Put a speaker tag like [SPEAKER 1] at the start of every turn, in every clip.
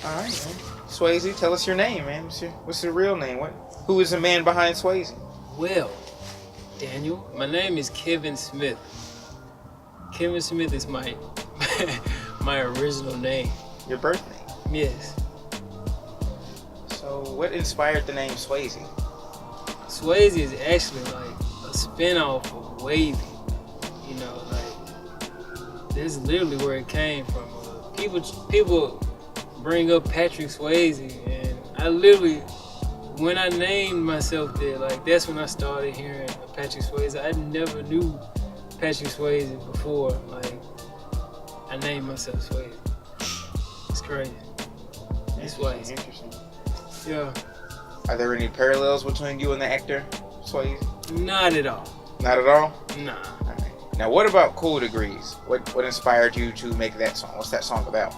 [SPEAKER 1] All right, man. Swazy, tell us your name, man. What's your real name? Who is the man behind Swazy?
[SPEAKER 2] Well, Daniel, my name is Kevin Smith. Kevin Smith is my my original name.
[SPEAKER 1] Your birth name?
[SPEAKER 2] Yes.
[SPEAKER 1] So, what inspired the name Swazy?
[SPEAKER 2] Swazy is actually like a spinoff of Wavy. You know, like this is literally where it came from. People bring up Patrick Swayze, and I literally, when I named myself that, like that's when I started hearing Patrick Swayze. I never knew Patrick Swayze before. Like I named myself Swayze. It's crazy. It's Swayze.
[SPEAKER 1] Interesting.
[SPEAKER 2] Yeah.
[SPEAKER 1] Are there any parallels between you and the actor Swayze?
[SPEAKER 2] Not at all.
[SPEAKER 1] Not at all?
[SPEAKER 2] Nah.
[SPEAKER 1] All right. Now, what about Cool Degrees? What inspired you to make that song? What's that song about?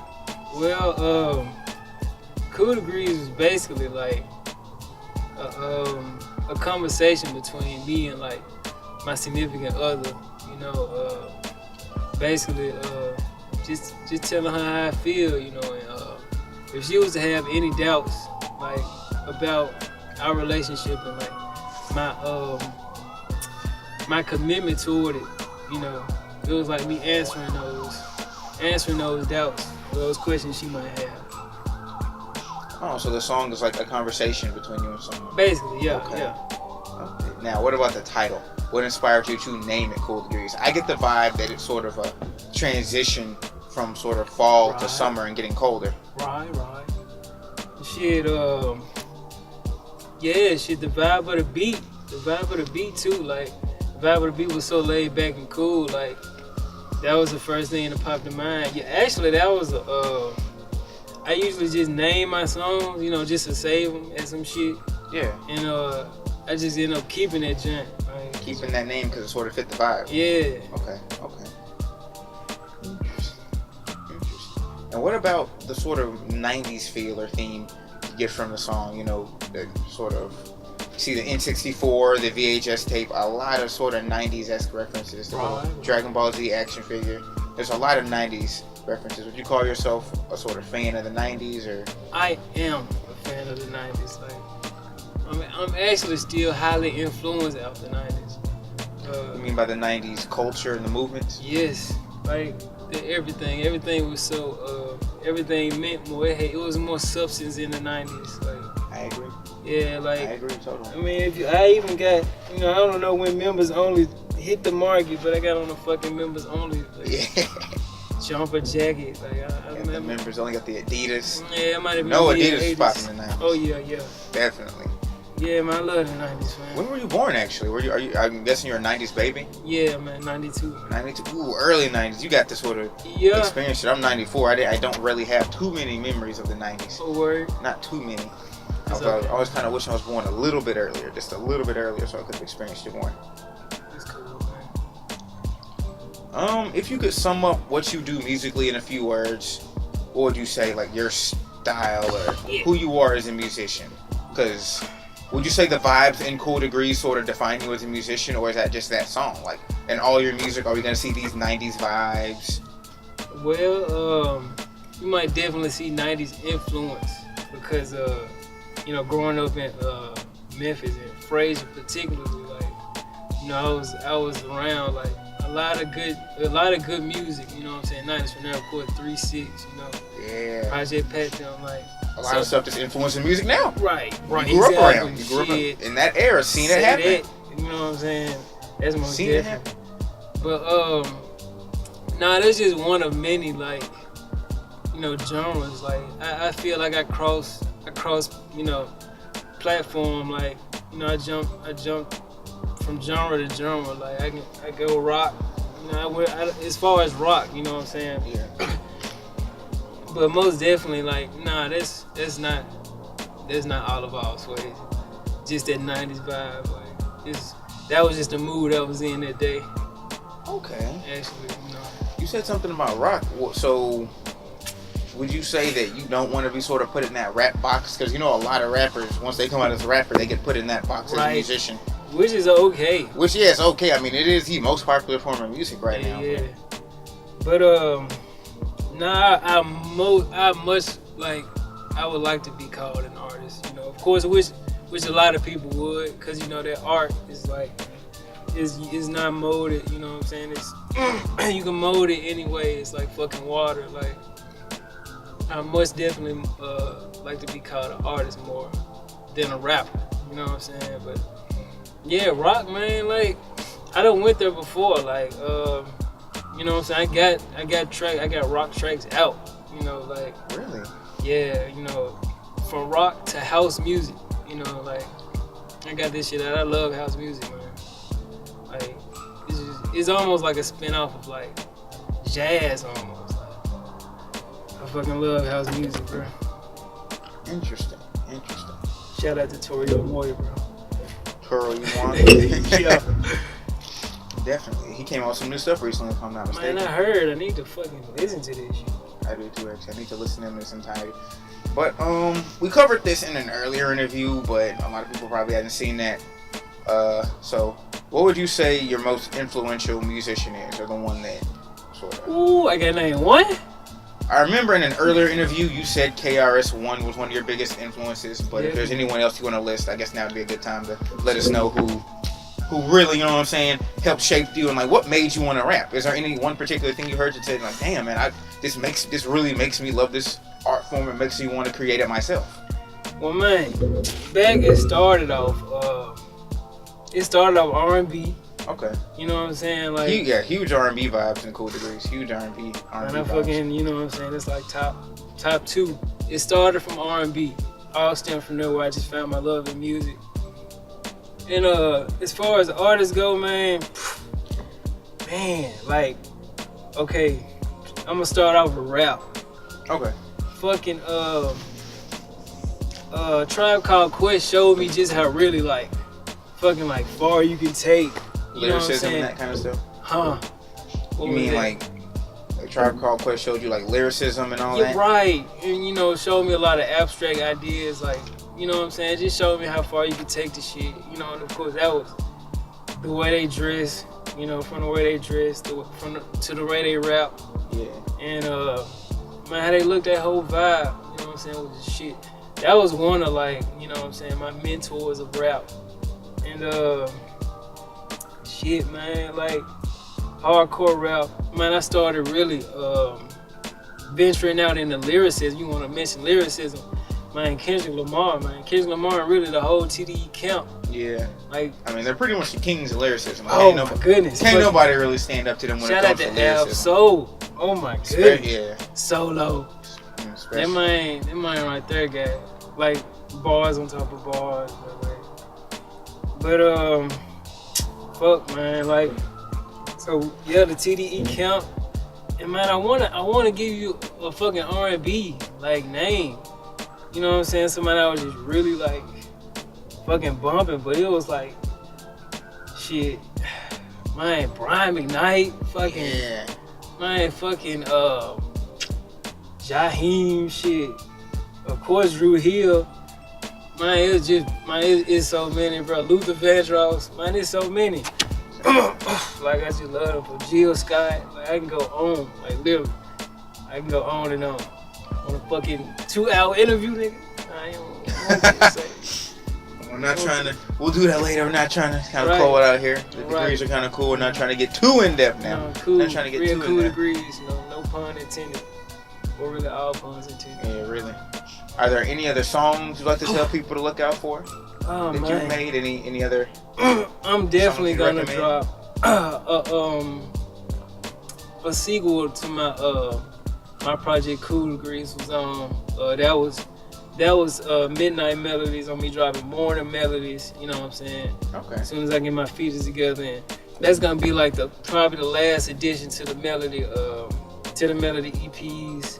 [SPEAKER 2] Well, Cool Degrees is basically like a conversation between me and like my significant other. You know, basically just telling her how I feel. You know, and if she was to have any doubts like about our relationship and like my commitment toward it, you know, it was like me answering those doubts, those questions she might have.
[SPEAKER 1] Oh, so the song is like a conversation between you and someone.
[SPEAKER 2] Basically, yeah,
[SPEAKER 1] Okay.
[SPEAKER 2] yeah.
[SPEAKER 1] Okay. Now, what about the title? What inspired you to name it Cool Degrees? I get the vibe that it's sort of a transition from sort of fall to summer and getting colder.
[SPEAKER 2] Right. Shit, yeah, shit, the vibe of the beat too, like, the vibe of the beat was so laid back and cool, like, that was the first thing that popped in mind. Yeah, actually, that was, I usually just name my songs, you know, just to save them as some shit.
[SPEAKER 1] Yeah.
[SPEAKER 2] And, I just end up keeping that joint. Like,
[SPEAKER 1] Keeping that name because it sort of fit the vibe.
[SPEAKER 2] yeah.
[SPEAKER 1] Okay. Interesting. And what about the sort of 90s feel or theme you get from the song? You know, the sort of, you see the N64, the VHS tape, a lot of sort of 90s-esque references. The little Dragon Ball Z action figure. There's a lot of 90s references. Would you call yourself a sort of fan of the 90s, or?
[SPEAKER 2] I am a fan of the 90s. Like, I'm actually still highly influenced out the 90s.
[SPEAKER 1] You mean by the 90s culture and the movements?
[SPEAKER 2] Yes, like everything was so, everything meant more. It was more substance in the 90s. Like,
[SPEAKER 1] I agree.
[SPEAKER 2] yeah, like,
[SPEAKER 1] I agree totally.
[SPEAKER 2] I mean, I even got, you know, I don't know when members only hit the market, but I got on the fucking members only. Like,
[SPEAKER 1] Yeah.
[SPEAKER 2] jumper jacket. Like, I
[SPEAKER 1] The
[SPEAKER 2] remember.
[SPEAKER 1] members only got the Adidas.
[SPEAKER 2] Yeah, it might have been.
[SPEAKER 1] No,
[SPEAKER 2] the
[SPEAKER 1] Adidas was
[SPEAKER 2] 80s.
[SPEAKER 1] popping in the 90s.
[SPEAKER 2] Oh yeah.
[SPEAKER 1] Definitely.
[SPEAKER 2] Yeah, man, I love the 90s, man.
[SPEAKER 1] When were you born, actually? I'm guessing you're a 90s baby?
[SPEAKER 2] Yeah, man, 92.
[SPEAKER 1] 92? Ooh, early 90s. You got to sort of
[SPEAKER 2] Yeah.
[SPEAKER 1] experience it. I'm 94. I don't really have too many memories of the 90s.
[SPEAKER 2] Oh, word.
[SPEAKER 1] Not too many.
[SPEAKER 2] It's
[SPEAKER 1] I
[SPEAKER 2] okay.
[SPEAKER 1] always kind of wish I was born a little bit earlier. Just a little bit earlier so I could have experienced it more.
[SPEAKER 2] It's cool, man.
[SPEAKER 1] If you could sum up what you do musically in a few words, what would you say, like, your style or who you are as a musician? Because would you say the vibes in Cool Degrees sort of define you as a musician, or is that just that song? Like, in all your music, are we going to see these 90s vibes?
[SPEAKER 2] Well, you might definitely see 90s influence because, you know, growing up in Memphis and Fraser particularly, like, you know, I was around like a lot of good music, you know what I'm saying? 90s from there, of course, 3-6, you know.
[SPEAKER 1] Yeah.
[SPEAKER 2] Project Patton, like.
[SPEAKER 1] A lot of stuff that's influencing music now.
[SPEAKER 2] Right.
[SPEAKER 1] You grew up around. You grew up in that era, seen it happen.
[SPEAKER 2] You know what I'm saying? That's most
[SPEAKER 1] Seen it
[SPEAKER 2] different.
[SPEAKER 1] happen.
[SPEAKER 2] But nah, that's just one of many, like, you know, genres. Like, I feel like I cross, you know, platform. Like, you know, I jump from genre to genre. Like, I go rock. You know, as far as rock, you know what I'm saying?
[SPEAKER 1] Yeah.
[SPEAKER 2] But most definitely, like, nah, that's not all of All Swazy. Just that 90s vibe, like, that was just the mood I was in that day.
[SPEAKER 1] Okay.
[SPEAKER 2] Actually, you know.
[SPEAKER 1] You said something about rock. So, would you say that you don't want to be sort of put in that rap box? Because you know a lot of rappers, once they come out as a rapper, they get put in that box as a musician.
[SPEAKER 2] Which is okay.
[SPEAKER 1] Which, yeah, it's okay. I mean, it is the most popular form of music right now.
[SPEAKER 2] Yeah. But nah, I much like I would like to be called an artist. You know, of course, which a lot of people would, cause you know that art is like is not molded. You know what I'm saying? It's you can mold it anyway. It's like fucking water. Like I most definitely like to be called an artist more than a rapper. You know what I'm saying? But yeah, rock, man. Like I done went there before. Like you know what I'm saying? I got rock tracks out. You know, like
[SPEAKER 1] Really?
[SPEAKER 2] yeah, you know, from rock to house music. You know, like I got this shit out. I love house music, man. Like it's almost like a spin-off of like jazz almost. Like, I fucking love house music, bro.
[SPEAKER 1] Interesting.
[SPEAKER 2] Shout out to Torio Moya, bro.
[SPEAKER 1] Toro, you want?
[SPEAKER 2] Yeah.
[SPEAKER 1] Definitely. He came out with some new stuff recently, if I'm not mistaken.
[SPEAKER 2] Man, I heard. I need to fucking listen to this shit.
[SPEAKER 1] I do too, actually. I need to listen to him in its entirety. But we covered this in an earlier interview, but a lot of people probably hadn't seen that. So what would you say your most influential musician is, or the one that sort of?
[SPEAKER 2] Ooh, I got name one.
[SPEAKER 1] I remember in an earlier interview you said KRS-One was one of your biggest influences, but if there's anyone else you want to list, I guess now would be a good time to let us know who really, you know what I'm saying, helped shape you, and like what made you want to rap. Is there any one particular thing you heard that said like, damn man, this really makes me love this art form and makes me want to create it myself?
[SPEAKER 2] Well, man, back it started off R&B.
[SPEAKER 1] Okay.
[SPEAKER 2] You know what I'm saying? Like
[SPEAKER 1] huge R&B vibes in Cool Degrees. Huge R&B
[SPEAKER 2] and I
[SPEAKER 1] vibes.
[SPEAKER 2] fucking, you know what I'm saying? It's like top two. It started from R&B. All stemmed from there where I just found my love in music. And as far as artists go, man, like, okay, I'm gonna start off with rap.
[SPEAKER 1] Okay.
[SPEAKER 2] Fucking Tribe Called Quest showed me just how really like fucking like far you can take. You know what I'm
[SPEAKER 1] Lyricism
[SPEAKER 2] saying?
[SPEAKER 1] and that kind of stuff?
[SPEAKER 2] Huh? What
[SPEAKER 1] You
[SPEAKER 2] was
[SPEAKER 1] mean
[SPEAKER 2] that?
[SPEAKER 1] like Tribe Called Quest showed you like lyricism and all
[SPEAKER 2] You're
[SPEAKER 1] that?
[SPEAKER 2] right. And you know, showed me a lot of abstract ideas, like, you know what I'm saying? Just showed me how far you can take the shit. You know, and of course that was the way they dress, you know, from the way they dress to the way they rap.
[SPEAKER 1] Yeah.
[SPEAKER 2] And man, how they look, that whole vibe, you know what I'm saying, was just shit. That was one of like, you know what I'm saying, my mentors of rap. And shit, man, like hardcore rap, man, I started really venturing out into lyricism. You want to mention lyricism, man, Kendrick Lamar, and really the whole TDE camp.
[SPEAKER 1] Yeah.
[SPEAKER 2] Like,
[SPEAKER 1] I mean, they're pretty much the kings of lyricism. Like,
[SPEAKER 2] oh my goodness.
[SPEAKER 1] Can't nobody really stand up to them when it
[SPEAKER 2] shout out
[SPEAKER 1] comes
[SPEAKER 2] to
[SPEAKER 1] to
[SPEAKER 2] Ab
[SPEAKER 1] lyricism.
[SPEAKER 2] Soul. Oh my goodness.
[SPEAKER 1] Yeah.
[SPEAKER 2] Solo. That man right there got like bars on top of bars. But fuck, man, like, so yeah, the TDE camp. And man, I wanna give you a fucking R&B like name. You know what I'm saying? Somebody I was just really like fucking bumping, but it was like shit. Man, Brian McKnight, fucking
[SPEAKER 1] Yeah.
[SPEAKER 2] man, fucking Jaheim, shit. Of course, Drew Hill. Man, it's just, man, it's so many, bro. Luther Vandross, man, it's so many. Like, I just love them. For Jill Scott, like, I can go on, like, literally. I can go on and on. On a fucking 2-hour interview, nigga. I don't want to say.
[SPEAKER 1] We're not trying to, we'll do that later. We're not trying to kind of
[SPEAKER 2] Right.
[SPEAKER 1] cold out here. The
[SPEAKER 2] Right.
[SPEAKER 1] degrees are kind of cool. We're not trying to get too in depth now.
[SPEAKER 2] Cool,
[SPEAKER 1] Not trying to get
[SPEAKER 2] real
[SPEAKER 1] too
[SPEAKER 2] cool
[SPEAKER 1] in depth.
[SPEAKER 2] degrees, you know, no pun intended. Or really all puns intended.
[SPEAKER 1] Yeah, really. Are there any other songs you'd like to tell people to look out for
[SPEAKER 2] Oh,
[SPEAKER 1] that
[SPEAKER 2] man.
[SPEAKER 1] you've made? Any other?
[SPEAKER 2] I'm definitely
[SPEAKER 1] songs you
[SPEAKER 2] gonna
[SPEAKER 1] recommend?
[SPEAKER 2] drop a sequel to my project Cool Degrees was that was Midnight Melodies on me dropping Morning Melodies, you know what I'm saying?
[SPEAKER 1] Okay.
[SPEAKER 2] As soon as I get my features together, and that's gonna be like probably the last addition to the melody EPs,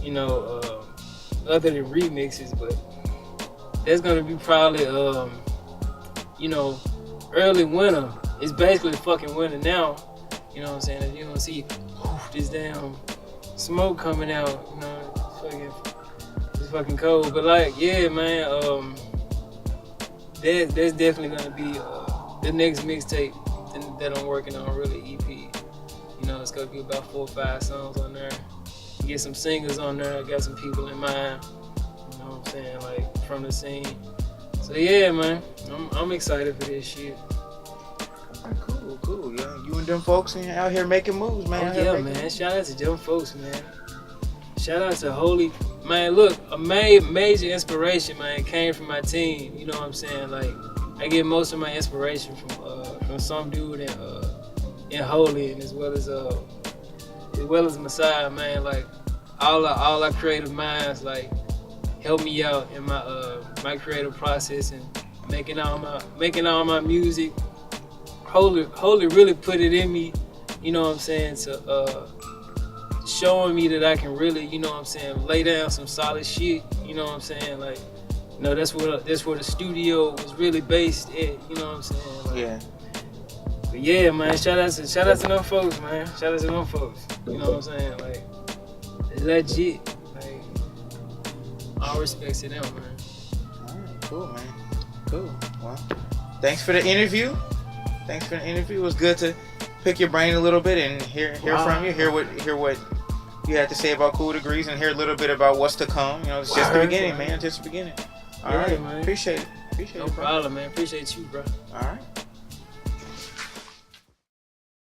[SPEAKER 2] you know, other than remixes, but that's gonna be probably you know, early winter. It's basically fucking winter now. You know what I'm saying? If you don't see this damn smoke coming out, you know, it's fucking cold. But like, yeah, man, there's definitely gonna be the next mixtape that I'm working on, really EP. You know, it's gonna be about 4 or 5 songs on there. Get some singers on there. I got some people in mind. I'm saying? Like, from the scene. So yeah, man, I'm excited for this shit.
[SPEAKER 1] Cool. Yeah, you and them folks out here making moves, man.
[SPEAKER 2] Oh yeah, man. Shout out to them folks, man. Shout out to Holy. Man, look, a major inspiration, man, came from my team. You know what I'm saying? Like, I get most of my inspiration from some dude in Holy, and as well as Messiah, man. Like, all our creative minds, like, help me out in my creative process and making all my music. Holy really put it in me, you know what I'm saying, to showing me that I can really, you know what I'm saying, lay down some solid shit, you know what I'm saying, like, you know, that's where the studio was really based at, you know what I'm saying. Like,
[SPEAKER 1] yeah.
[SPEAKER 2] But yeah, man, shout out to them folks, man. Shout out to them folks. You know what I'm saying? Like, legit. Like, all respect to them, man.
[SPEAKER 1] Alright, cool, man. Cool. Well, thanks for the interview. It was good to pick your brain a little bit and hear from you, hear what you had to say about Cool Degrees, and hear a little bit about what's to come. You know, it's just the beginning, man. Just the beginning. All right, man. Appreciate it.
[SPEAKER 2] No problem, man. Appreciate you, bro.
[SPEAKER 1] All right.